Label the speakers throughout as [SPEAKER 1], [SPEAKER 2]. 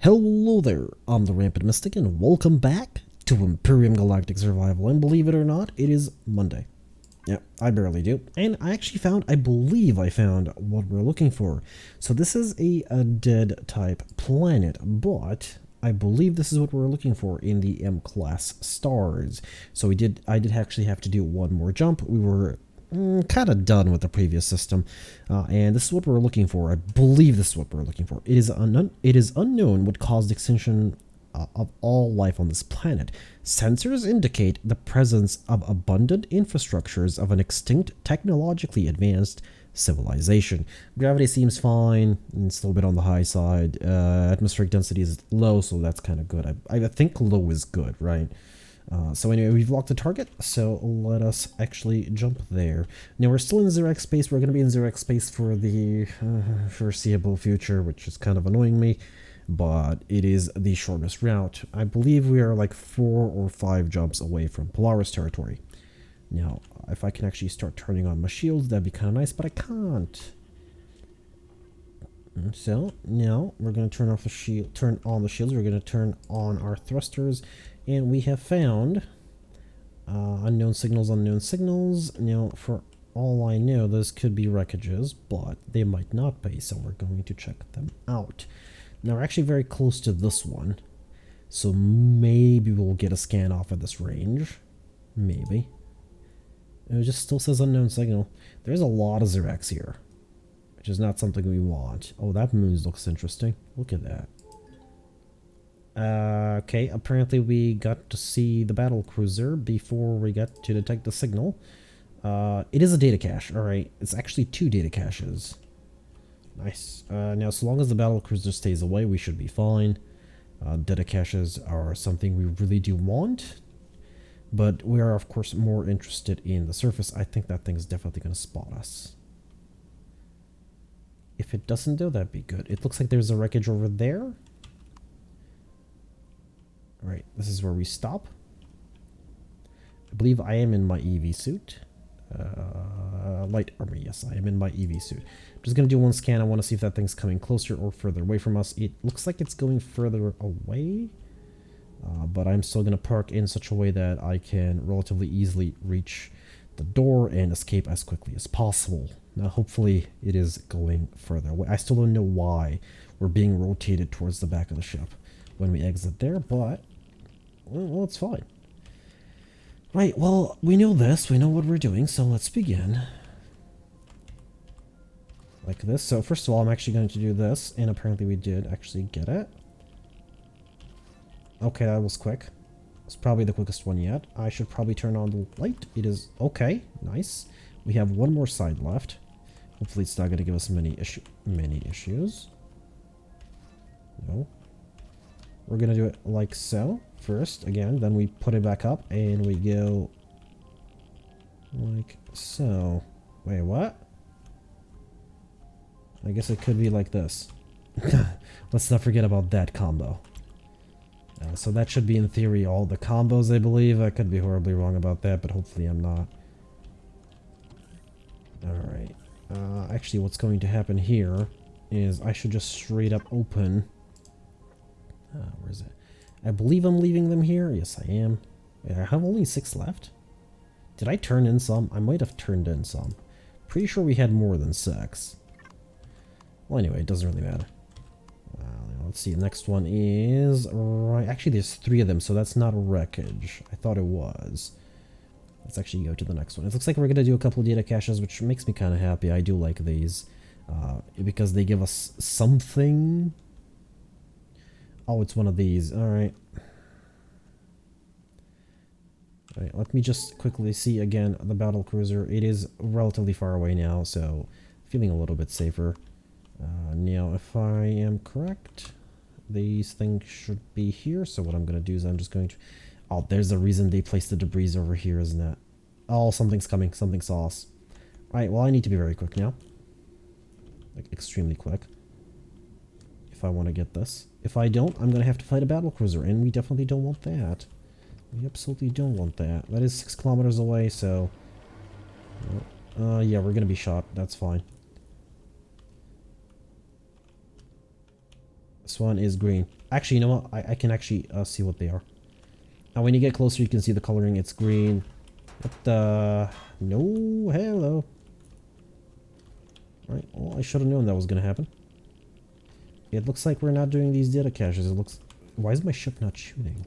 [SPEAKER 1] Hello there, I'm the Rampant Mystic and welcome back to Empyrion Galactic Survival, and believe it or not, it is Monday. Yeah, I barely do. And I believe I found what we're looking for. So this is a dead type planet, but I believe this is what we're looking for in the M-class stars. So I did actually have to do one more jump. We were kind of done with the previous system, and this is what we're looking for. I believe this is what we're looking for. It is unknown what caused extinction of all life on this planet. Sensors indicate the presence of abundant infrastructures of an extinct, technologically advanced civilization. Gravity seems fine. It's a little bit on the high side. Atmospheric density is low, so that's kind of good. I think low is good, right? So anyway, we've locked the target, so let us actually jump there. Now we're still in 0x space. We're going to be in 0x space for the foreseeable future, which is kind of annoying me, but it is the shortest route. I believe we are like 4 or 5 jumps away from Polaris territory. Now, if I can actually start turning on my shields, that'd be kind of nice, but I can't. So now we're going to turn on the shields. We're going to turn on our thrusters. And we have found unknown signals. Now, for all I know, those could be wreckages, but they might not be, so we're going to check them out. Now, we're actually very close to this one, so maybe we'll get a scan off at this range. Maybe. It just still says unknown signal. There's a lot of Xerax here, which is not something we want. Oh, that moon looks interesting. Look at that. Okay, apparently we got to see the battle cruiser before we got to detect the signal. It is a data cache, alright. It's actually 2 data caches. Nice. Now, so long as the battle cruiser stays away, we should be fine. Data caches are something we really do want, but we are, of course, more interested in the surface. I think that thing's definitely going to spot us. If it doesn't, though, that'd be good. It looks like there's a wreckage over there. Alright, this is where we stop. I believe I am in my EV suit. Light armor, yes, I am in my EV suit. I'm just going to do one scan. I want to see if that thing's coming closer or further away from us. It looks like it's going further away, but I'm still going to park in such a way that I can relatively easily reach the door and escape as quickly as possible. Now, hopefully, it is going further away. I still don't know why we're being rotated towards the back of the ship when we exit there, but well, it's fine. Right, well, we know this. We know what we're doing, so let's begin. Like this. So first of all, I'm actually going to do this, and apparently we did actually get it. Okay, that was quick. It's probably the quickest one yet. I should probably turn on the light. It is okay. Nice. We have one more side left. Hopefully it's not going to give us many issues. No. We're going to do it like so first, again, then we put it back up and we go like so. Wait, what? I guess it could be like this. Let's not forget about that combo. So that should be, in theory, all the combos, I believe. I could be horribly wrong about that, but hopefully I'm not. Alright. Actually, what's going to happen here is I should just straight up open... where is it? I believe I'm leaving them here. Yes, I am. I have only 6 left. Did I turn in some? I might have turned in some. Pretty sure we had more than 6. Well, anyway, it doesn't really matter. Let's see. The next one is... right. Actually, there's 3 of them, so that's not a wreckage. I thought it was. Let's actually go to the next one. It looks like we're going to do a couple of data caches, which makes me kind of happy. I do like these. Because they give us something... Oh, it's one of these. Alright. Alright, let me just quickly see again the battle cruiser. It is relatively far away now, so feeling a little bit safer. Now, if I am correct, these things should be here. So what I'm going to do is I'm just going to... Oh, there's a reason they placed the debris over here, isn't it? Oh, something's coming. Something saw us. Alright, well, I need to be very quick now. Like, extremely quick. If I want to get this. If I don't, I'm going to have to fight a battle cruiser, and we definitely don't want that. We absolutely don't want that. That is 6 kilometers away, so... yeah, we're going to be shot. That's fine. This one is green. Actually, you know what? I can actually see what they are. Now, when you get closer, you can see the coloring. It's green. What the... No, hello. Right, well, I should have known that was going to happen. It looks like we're not doing these data caches. It looks... Why is my ship not shooting?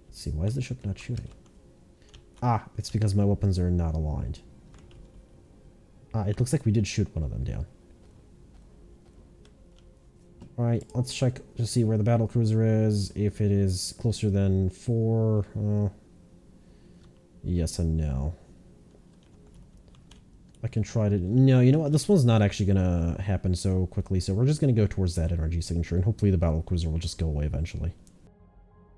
[SPEAKER 1] Let's see, why is the ship not shooting? Ah, it's because my weapons are not aligned. Ah, it looks like we did shoot one of them down. Alright, let's check to see where the battle cruiser is. If it is closer than 4... yes and no. I can try to... No, you know what? This one's not actually going to happen so quickly, so we're just going to go towards that energy signature, and hopefully the battle cruiser will just go away eventually.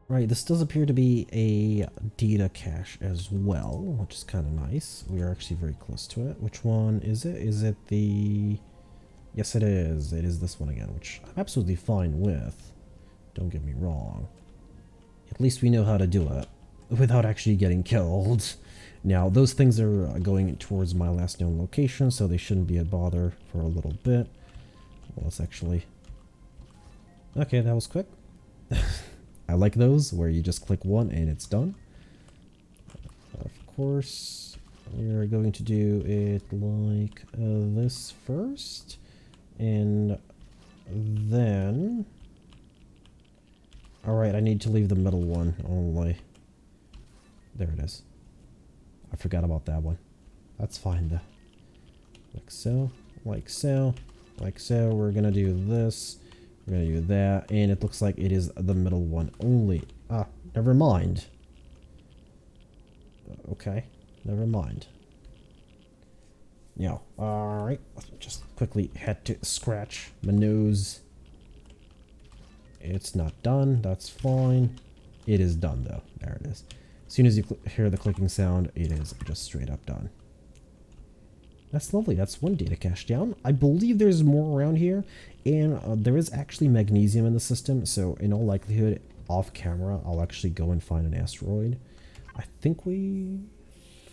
[SPEAKER 1] Right, this does appear to be a data cache as well, which is kind of nice. We are actually very close to it. Which one is it? Is it the... Yes, it is. It is this one again, which I'm absolutely fine with. Don't get me wrong. At least we know how to do it without actually getting killed. Now, those things are going towards my last known location, so they shouldn't be a bother for a little bit. Well, let's actually... Okay, that was quick. I like those, where you just click one and it's done. Of course, we're going to do it like this first. And then... Alright, I need to leave the middle one only. There it is. I forgot about that one. That's fine though. Like so, like so, like so. We're gonna do this. We're gonna do that. And it looks like it is the middle one only. Ah, never mind. Okay, never mind. Yeah, alright. Just quickly had to scratch my nose. It's not done. That's fine. It is done though. There it is. As soon as you hear the clicking sound, it is just straight up done. That's lovely. That's one data cache down. I believe there's more around here, and there is actually magnesium in the system, so in all likelihood, off camera, I'll actually go and find an asteroid. I think we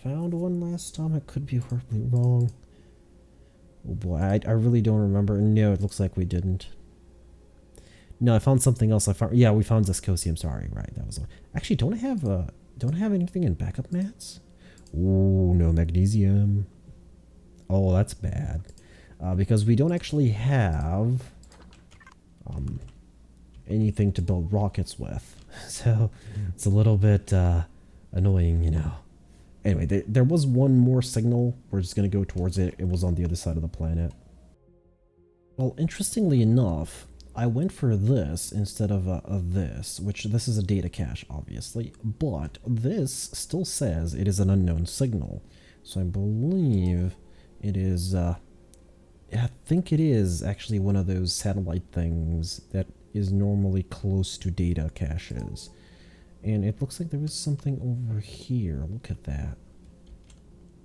[SPEAKER 1] found one last time. I could be horribly wrong. Oh boy, I really don't remember. No, it looks like we didn't. No, I found something else. Yeah, we found Zescosium. Sorry, right? That was actually. Don't I have anything in backup mats? Oh, no magnesium. Oh, that's bad. Because we don't actually have anything to build rockets with. So it's a little bit annoying, you know. Anyway, there was one more signal. We're just going to go towards it. It was on the other side of the planet. Well, interestingly enough, I went for this instead of this, which this is a data cache, obviously, but this still says it is an unknown signal. So I believe it is, I think it is actually one of those satellite things that is normally close to data caches. And it looks like there is something over here. Look at that.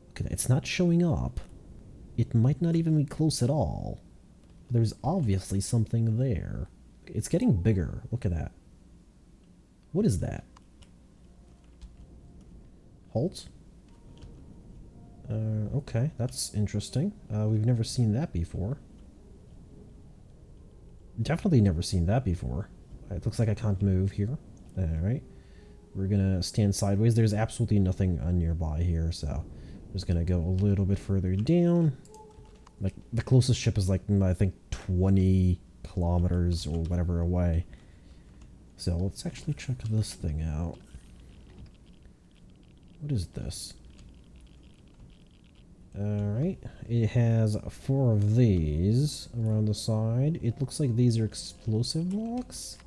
[SPEAKER 1] Look at that. It's not showing up. It might not even be close at all. There's obviously something there. It's getting bigger. Look at that. What is that? Halt? Okay, that's interesting. We've never seen that before. Definitely never seen that before. It looks like I can't move here. Alright. We're gonna stand sideways. There's absolutely nothing nearby here, so I'm just gonna go a little bit further down. Like, the closest ship is like, I think, 20 kilometers or whatever away. So let's actually check this thing out. What is this? Alright, it has 4 of these around the side. It looks like these are explosive blocks.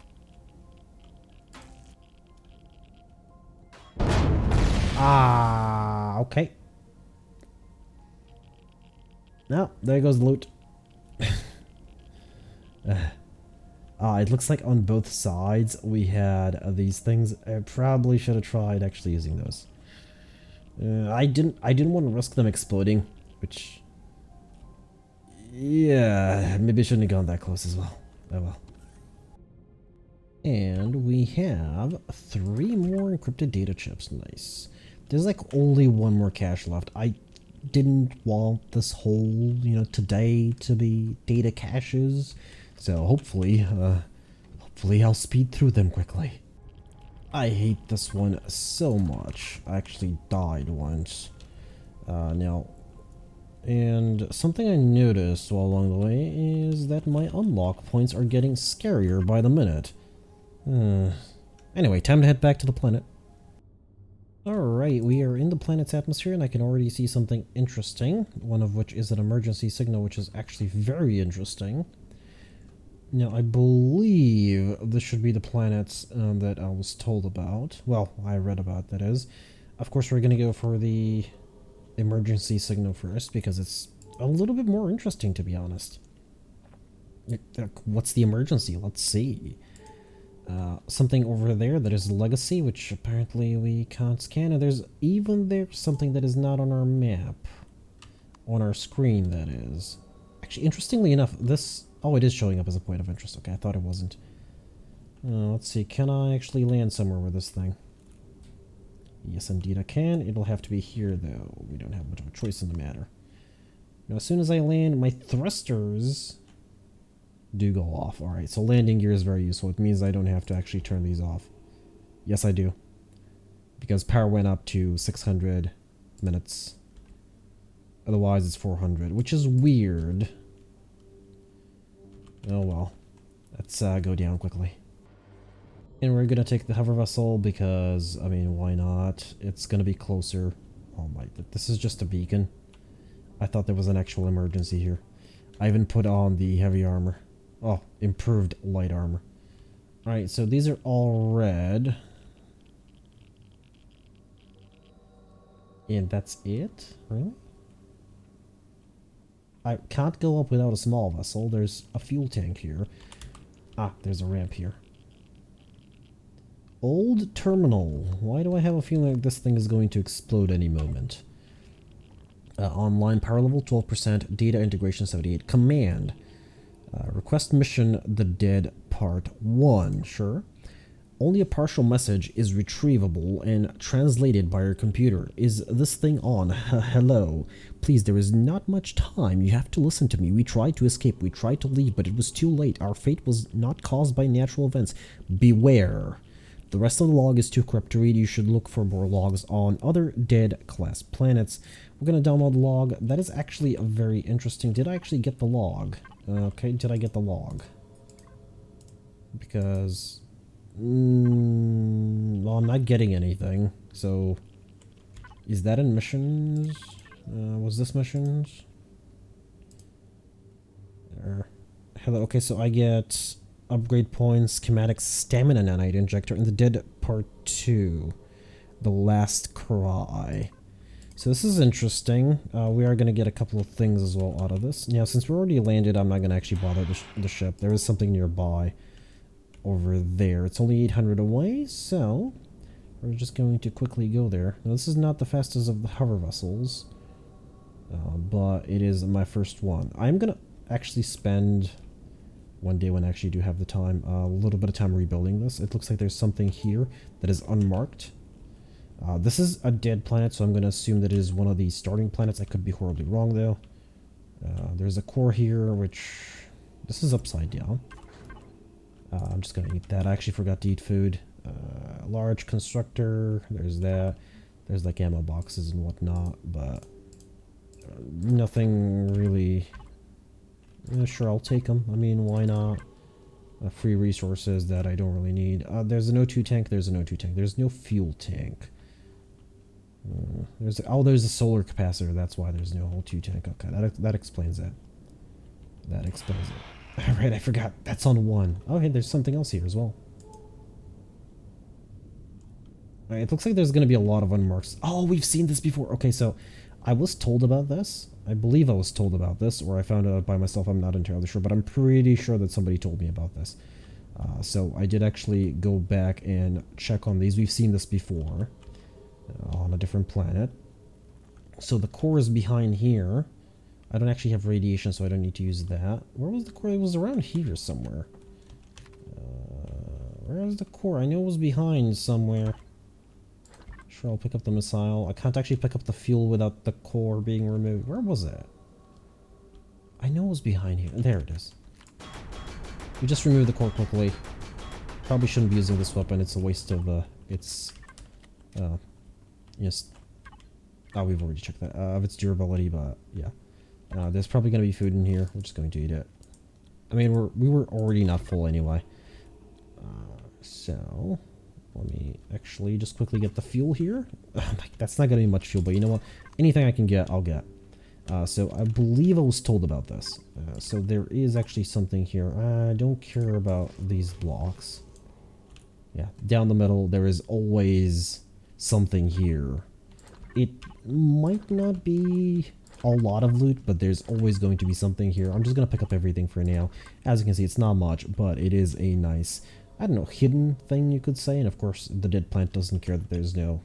[SPEAKER 1] Ah, okay. No, there goes the loot. It looks like on both sides we had these things. I probably should have tried actually using those. I didn't want to risk them exploding, which, yeah, maybe I shouldn't have gone that close as well. Oh well. And we have 3 more encrypted data chips. Nice. There's like only one more cache left. I didn't want this whole, you know, today to be data caches. So hopefully I'll speed through them quickly. I hate this one so much. I actually died once. Now, and something I noticed while along the way is that my unlock points are getting scarier by the minute. Anyway, time to head back to the planet. Alright, we are in the planet's atmosphere and I can already see something interesting, one of which is an emergency signal, which is actually very interesting. Now, I believe this should be the planets that I was told about. Well, I read about, that is. Of course, we're going to go for the emergency signal first, because it's a little bit more interesting, to be honest. What's the emergency? Let's see. Something over there that is legacy, which apparently we can't scan, and there's something that is not on our map. On our screen, that is. Actually, interestingly enough, this... Oh, it is showing up as a point of interest. Okay, I thought it wasn't. Let's see, can I actually land somewhere with this thing? Yes, indeed I can. It'll have to be here, though. We don't have much of a choice in the matter. Now, as soon as I land, my thrusters do go off. Alright, so landing gear is very useful. It means I don't have to actually turn these off. Yes, I do. Because power went up to 600 minutes. Otherwise, it's 400, which is weird. Oh well. Let's go down quickly. And we're gonna take the hover vessel because, I mean, why not? It's gonna be closer. Oh my, this is just a beacon. I thought there was an actual emergency here. I even put on the heavy armor. Oh, improved light armor. Alright, so these are all red. And that's it? Really? I can't go up without a small vessel. There's a fuel tank here. Ah, there's a ramp here. Old terminal. Why do I have a feeling like this thing is going to explode any moment? Online power level 12%. Data integration 78. Command. Request mission The Dead Part 1. Sure. Only a partial message is retrievable and translated by your computer. Is this thing on? Hello. Please, there is not much time. You have to listen to me. We tried to escape. We tried to leave, but it was too late. Our fate was not caused by natural events. Beware. The rest of the log is too corrupt to read. You should look for more logs on other dead-class planets. We're going to download the log. That is actually a very interesting... Did I actually get the log? Okay, did I get the log? Because... well, I'm not getting anything, so... Is that in missions? Was this missions? Hello, okay, so I get upgrade points, schematics, stamina nanite injector, and the Dead Part 2. The Last Cry. So this is interesting. We are going to get a couple of things as well out of this. Now, since we're already landed, I'm not going to actually bother the ship. There is something nearby. Over there. It's only 800 away, so we're just going to quickly go there. Now, this is not the fastest of the hover vessels, but it is my first one. I'm gonna actually spend one day when I actually do have the time, a little bit of time rebuilding this. It looks like there's something here that is unmarked. This is a dead planet, so I'm going to assume that it is one of the starting planets. I could be horribly wrong, though. There's a core here, which... This is upside down. I'm just going to eat that. I actually forgot to eat food. Large constructor. There's that. There's like ammo boxes and whatnot, but nothing really... sure, I'll take them. I mean, why not? Free resources that I don't really need. There's an O2 tank. There's an O2 tank. There's no fuel tank. There's a solar capacitor. That's why there's no O2 tank. Okay, that explains that. That explains it. Alright, I forgot. That's on 1. Oh, hey, there's something else here as well. Alright, it looks like there's going to be a lot of unmarked. Oh, we've seen this before. Okay, so I was told about this. I believe I was told about this, or I found it out by myself. I'm not entirely sure, but I'm pretty sure that somebody told me about this. So I did actually go back and check on these. We've seen this before on a different planet. So the core is behind here. I don't actually have radiation, so I don't need to use that. Where was the core? It was around here somewhere. Where is the core? I know it was behind somewhere. Sure, I'll pick up the missile. I can't actually pick up the fuel without the core being removed. Where was it? I know it was behind here. There it is. We just remove the core quickly. Probably shouldn't be using this weapon. It's a waste of yes. Oh, we've already checked that. Of its durability, but yeah. There's probably gonna be food in here. We're just going to eat it. I mean, we were already not full anyway. So let me actually just quickly get the fuel here. That's not gonna be much fuel, but you know what? Anything I can get, I'll get. So I believe I was told about this. So there is actually something here. I don't care about these blocks. Yeah, down the middle, there is always something here. It might not be a lot of loot, but there's always going to be something here. I'm just going to pick up everything for now. As you can see, it's not much, but it is a nice, I don't know, hidden thing you could say. And of course, the dead plant doesn't care that there's no,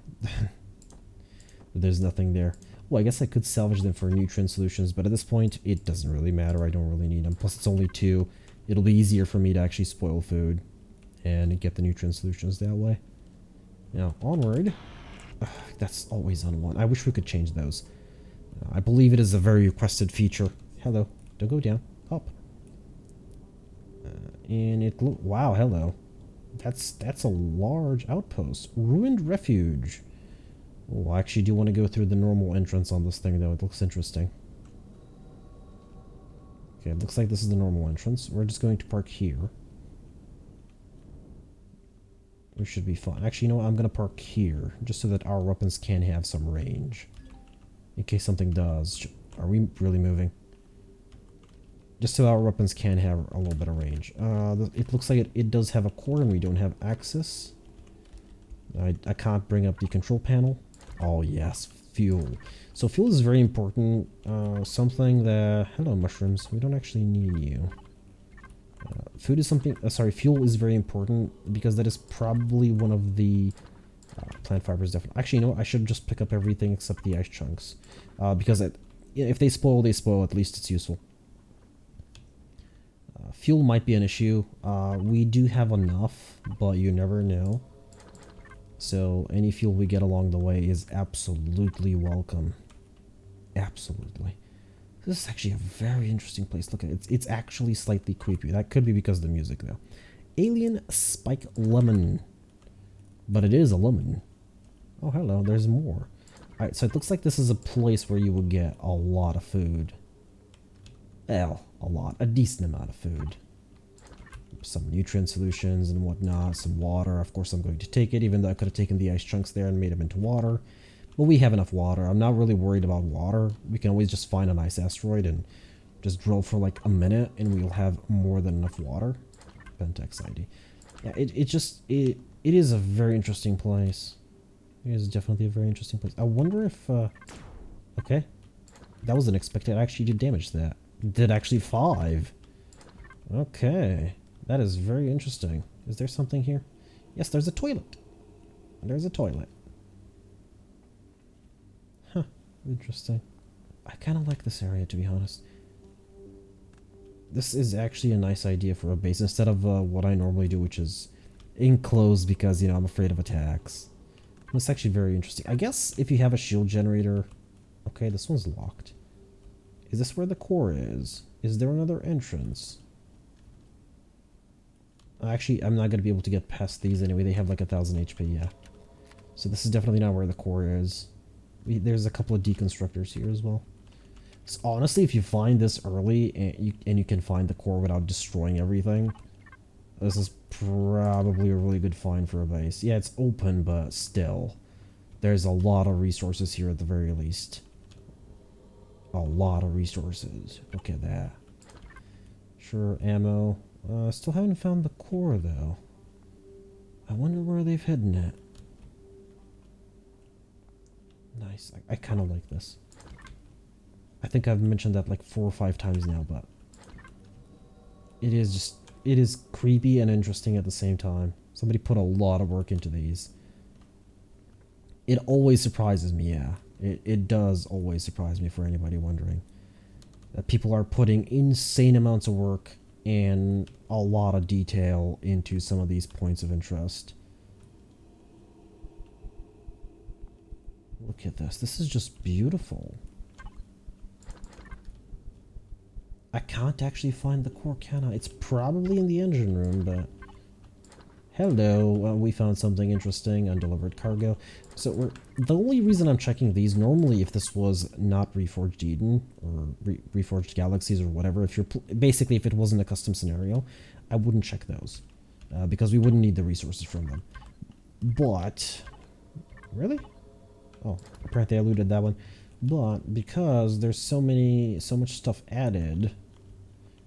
[SPEAKER 1] there's nothing there. Well, I guess I could salvage them for nutrient solutions, but at this point, it doesn't really matter. I don't really need them. Plus, it's only 2. It'll be easier for me to actually spoil food and get the nutrient solutions that way. Now, onward. Ugh, that's always on 1. I wish we could change those. I believe it is a very requested feature. Hello. Don't go down. Up. And it... Wow, hello. That's a large outpost. Ruined Refuge. Oh, I actually do want to go through the normal entrance on this thing, though. It looks interesting. Okay, it looks like this is the normal entrance. We're just going to park here. We should be fine. Actually, you know what? I'm going to park here, just so that our weapons can have some range. In case something does. Are we really moving? Just so our weapons can have a little bit of range. It looks like it does have a core, and we don't have access. I can't bring up the control panel. Oh yes, fuel. So fuel is very important. Something that... Hello, mushrooms. We don't actually need you. Food is something... sorry, fuel is very important because that is probably one of the plant fibers. Definitely. Actually, you know what? I should just pick up everything except the ice chunks. Because if they spoil, they spoil. At least it's useful. Fuel might be an issue. We do have enough, but you never know. So any fuel we get along the way is absolutely welcome. Absolutely. This is actually a very interesting place. Look at it. It's actually slightly creepy. That could be because of the music, though. Alien Spike Lemon. But it is a lemon. Oh, hello. There's more. Alright, so it looks like this is a place where you will get a lot of food. Well, a lot. A decent amount of food. Some nutrient solutions and whatnot. Some water. Of course, I'm going to take it, even though I could have taken the ice chunks there and made them into water. But we have enough water. I'm not really worried about water. We can always just find a nice asteroid and just drill for like a minute and we'll have more than enough water. Pentex ID. Yeah, it is a very interesting place. It is definitely a very interesting place. I wonder if, okay. That was unexpected. I actually did damage to that. Did actually 5. Okay. That is very interesting. Is there something here? Yes, there's a toilet. There's a toilet. Huh. Interesting. I kind of like this area, to be honest. This is actually a nice idea for a base instead of what I normally do, which is enclosed because, you know, I'm afraid of attacks. It's actually very interesting. I guess if you have a shield generator... Okay, this one's locked. Is this where the core is? Is there another entrance? Actually, I'm not going to be able to get past these anyway. They have like 1000 HP, yeah. So this is definitely not where the core is. There's a couple of deconstructors here as well. So honestly, if you find this early and you can find the core without destroying everything, this is probably a really good find for a base. Yeah, it's open, but still. There's a lot of resources here at the very least. A lot of resources. Look at that. Sure, ammo. Still haven't found the core, though. I wonder where they've hidden it. Nice. I kind of like this. I think I've mentioned that like 4 or 5 times now, but... It is creepy and interesting at the same time. Somebody put a lot of work into these. It always surprises me, yeah. It does always surprise me, for anybody wondering. That people are putting insane amounts of work and a lot of detail into some of these points of interest. Look at this. This is just beautiful. I can't actually find the core, can I? It's probably in the engine room, but... Hello, we found something interesting, undelivered cargo. So the only reason I'm checking these, normally if this was not Reforged Eden, or Reforged Galaxies or whatever, if you're basically if it wasn't a custom scenario, I wouldn't check those. Because we wouldn't need the resources from them. But... Really? Oh, apparently I looted that one. But because there's so much stuff added,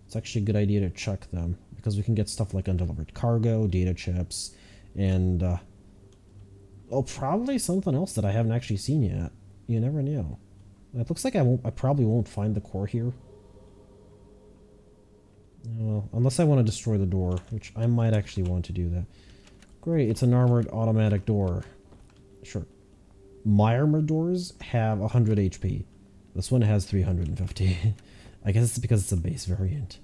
[SPEAKER 1] it's actually a good idea to check them. Because we can get stuff like undelivered cargo, data chips, and probably something else that I haven't actually seen yet. You never know. It looks like I probably won't find the core here. Well, unless I want to destroy the door, which I might actually want to do that. Great, it's an armored automatic door. Sure. My armored doors have 100 HP. This one has 350. I guess it's because it's a base variant.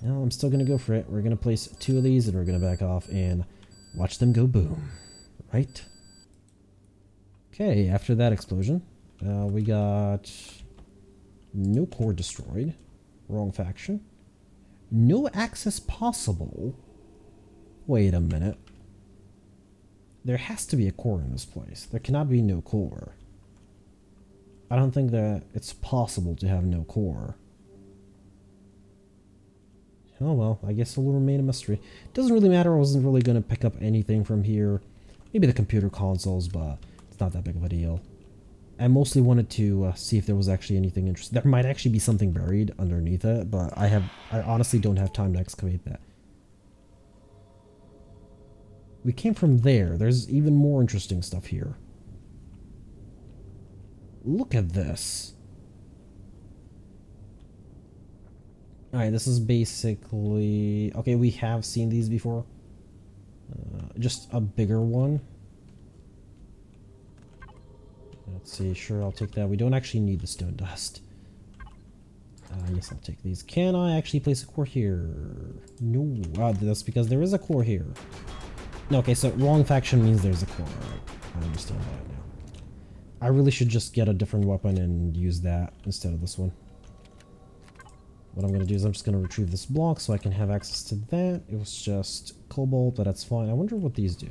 [SPEAKER 1] Well, I'm still going to go for it. We're going to place 2 of these and we're going to back off and watch them go boom. Right? Okay, after that explosion, we got no core destroyed. Wrong faction. No access possible. Wait a minute. There has to be a core in this place. There cannot be no core. I don't think that it's possible to have no core. Oh well, I guess it will remain a mystery. Doesn't really matter, I wasn't really going to pick up anything from here. Maybe the computer consoles, but it's not that big of a deal. I mostly wanted to see if there was actually anything interesting. There might actually be something buried underneath it, but I honestly don't have time to excavate that. We came from there. There's even more interesting stuff here. Look at this. Alright, this is basically... Okay, we have seen these before. Just a bigger one. Let's see, sure, I'll take that. We don't actually need the stone dust. Yes, I'll take these. Can I actually place a core here? No. That's because there is a core here. No, okay, so wrong faction means there's a core. Alright, I understand that now. I really should just get a different weapon and use that instead of this one. What I'm going to do is I'm just going to retrieve this block so I can have access to that. It was just cobalt, but that's fine. I wonder what these do.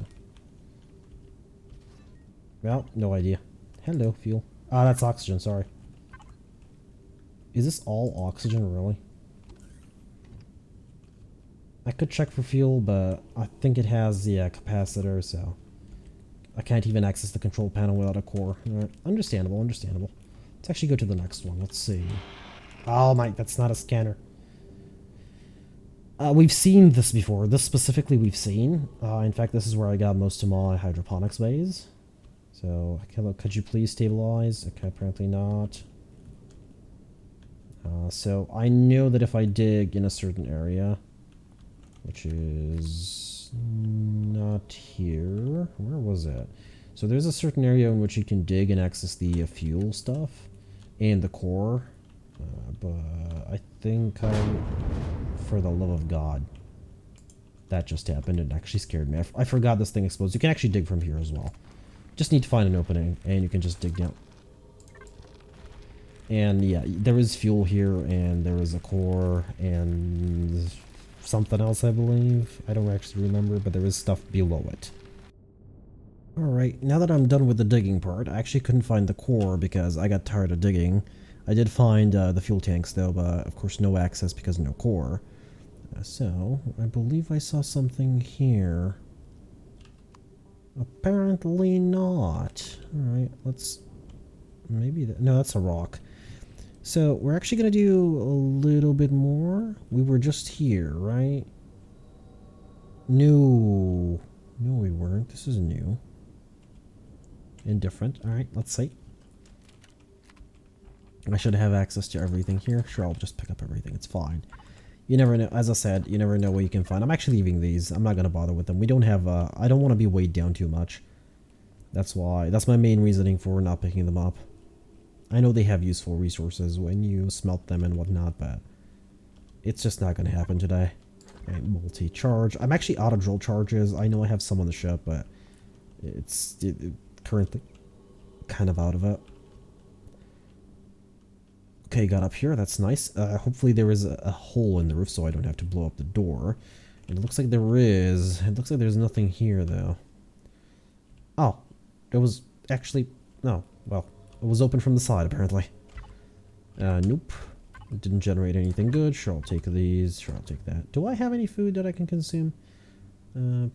[SPEAKER 1] Well, no idea. Hello, fuel. Ah, that's oxygen, sorry. Is this all oxygen, really? I could check for fuel, but I think it has the capacitor, so... I can't even access the control panel without a core. Alright, understandable, understandable. Let's actually go to the next one. Let's see. Oh my, that's not a scanner. We've seen this before. This specifically we've seen. In fact, this is where I got most of my hydroponics bays. So, could you please stabilize? Okay, apparently not. So, I know that if I dig in a certain area, which is not here. Where was it? So, there's a certain area in which you can dig and access the fuel stuff and the core. But I think for the love of God, that just happened. It actually scared me. I forgot this thing explodes. You can actually dig from here as well. Just need to find an opening, and you can just dig down. And yeah, there is fuel here, and there is a core, and something else, I believe. I don't actually remember, but there is stuff below it. Alright, now that I'm done with the digging part, I actually couldn't find the core because I got tired of digging. I did find the fuel tanks though, but of course no access because no core. So, I believe I saw something here. Apparently not. Alright, let's... Maybe... No, that's a rock. So, we're actually going to do a little bit more. We were just here, right? No. No, we weren't. This is new. Indifferent. Alright, let's see. I should have access to everything here. Sure, I'll just pick up everything. It's fine. You never know. As I said, you never know what you can find. I'm actually leaving these. I'm not going to bother with them. We don't have... I don't want to be weighed down too much. That's why. That's my main reasoning for not picking them up. I know they have useful resources when you smelt them and whatnot, but... It's just not going to happen today. Okay, multi-charge. I'm actually out of drill charges. I know I have some on the ship, but... It's currently kind of out of it. Okay, got up here. That's nice. Hopefully there is a hole in the roof so I don't have to blow up the door. It looks like there is. It looks like there's nothing here, though. Oh, it was actually... No, well, it was open from the side, apparently. Nope. It didn't generate anything good. Sure, I'll take these. Sure, I'll take that. Do I have any food that I can consume?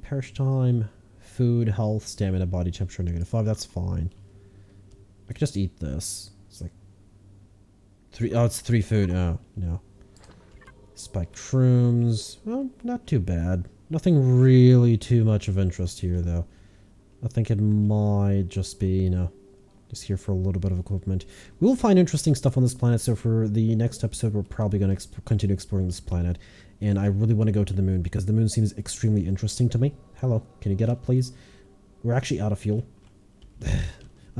[SPEAKER 1] Perish time, food, health, stamina, body temperature, -5. That's fine. I could just eat this. It's like... 3... Oh, it's 3 food. Oh, no. Spiked shrooms. Well, not too bad. Nothing really too much of interest here, though. I think it might just be, you know, just here for a little bit of equipment. We will find interesting stuff on this planet, so for the next episode, we're probably going to continue exploring this planet. And I really want to go to the moon, because the moon seems extremely interesting to me. Hello, can you get up, please? We're actually out of fuel.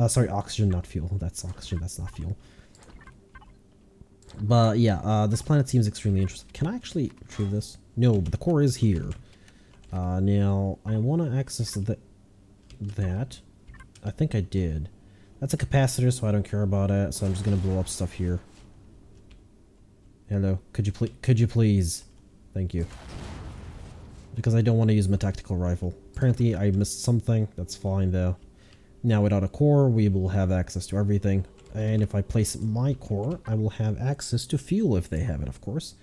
[SPEAKER 1] Sorry, oxygen, not fuel. That's oxygen, that's not fuel. But yeah, this planet seems extremely interesting. Can I actually retrieve this? No, but the core is here. Now, I want to access that. I think I did. That's a capacitor, so I don't care about it. So I'm just gonna blow up stuff here. Hello, could you please? Thank you. Because I don't want to use my tactical rifle. Apparently, I missed something. That's fine though. Now without a core, we will have access to everything. And if I place my core, I will have access to fuel if they have it, of course.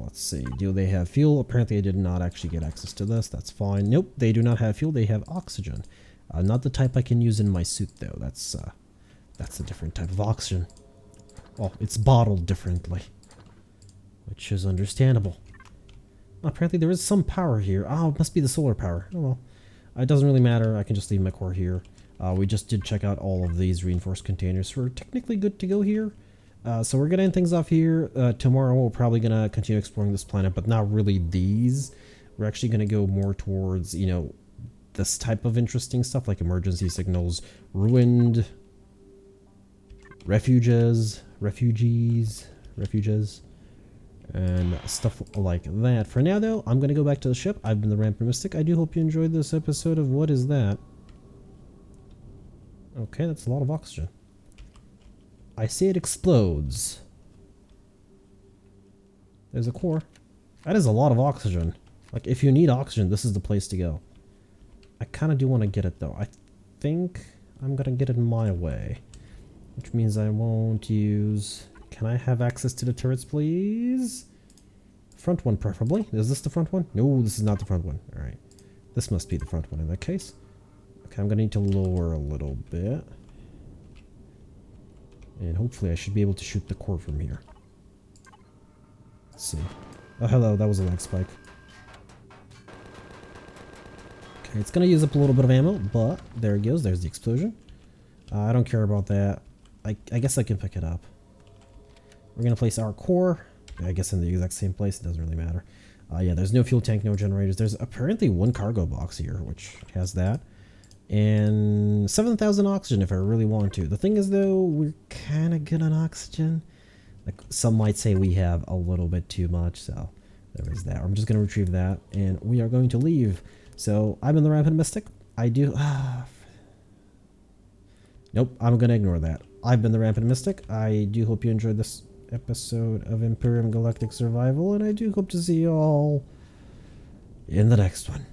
[SPEAKER 1] Let's see. Do they have fuel? Apparently I did not actually get access to this. That's fine. Nope, they do not have fuel. They have oxygen. Not the type I can use in my suit, though. That's a different type of oxygen. Oh, it's bottled differently. Which is understandable. Apparently there is some power here. Oh, it must be the solar power. Oh well. It doesn't really matter. I can just leave my core here. We just did check out all of these reinforced containers. We're technically good to go here. So we're going to end things off here. Tomorrow we're probably going to continue exploring this planet, but not really these. We're actually going to go more towards, you know, this type of interesting stuff like emergency signals, ruined, refuges, and stuff like that. For now, though, I'm going to go back to the ship. I've been the Rampant Mystic. I do hope you enjoyed this episode of What Is That? Okay, that's a lot of oxygen. I see it explodes. There's a core. That is a lot of oxygen. Like, if you need oxygen, this is the place to go. I kind of do want to get it, though. I think I'm going to get it my way. Which means I won't use... Can I have access to the turrets, please? Front one, preferably. Is this the front one? No, this is not the front one. Alright. This must be the front one in that case. Okay, I'm going to need to lower a little bit. And hopefully I should be able to shoot the core from here. Let's see. Oh, hello. That was a lag spike. Okay, it's going to use up a little bit of ammo, but there it goes. There's the explosion. I don't care about that. I guess I can pick it up. We're going to place our core, I guess in the exact same place. It doesn't really matter. Yeah, there's no fuel tank, no generators. There's apparently one cargo box here, which has that. And 7,000 oxygen if I really want to. The thing is, though, we're kind of good on oxygen. Like, some might say we have a little bit too much, so there is that. I'm just going to retrieve that, and we are going to leave. So, I've been the Rampant Mystic. I do... Nope, I'm going to ignore that. I've been the Rampant Mystic. I do hope you enjoyed this episode of Empyrion Galactic Survival, and I do hope to see you all in the next one.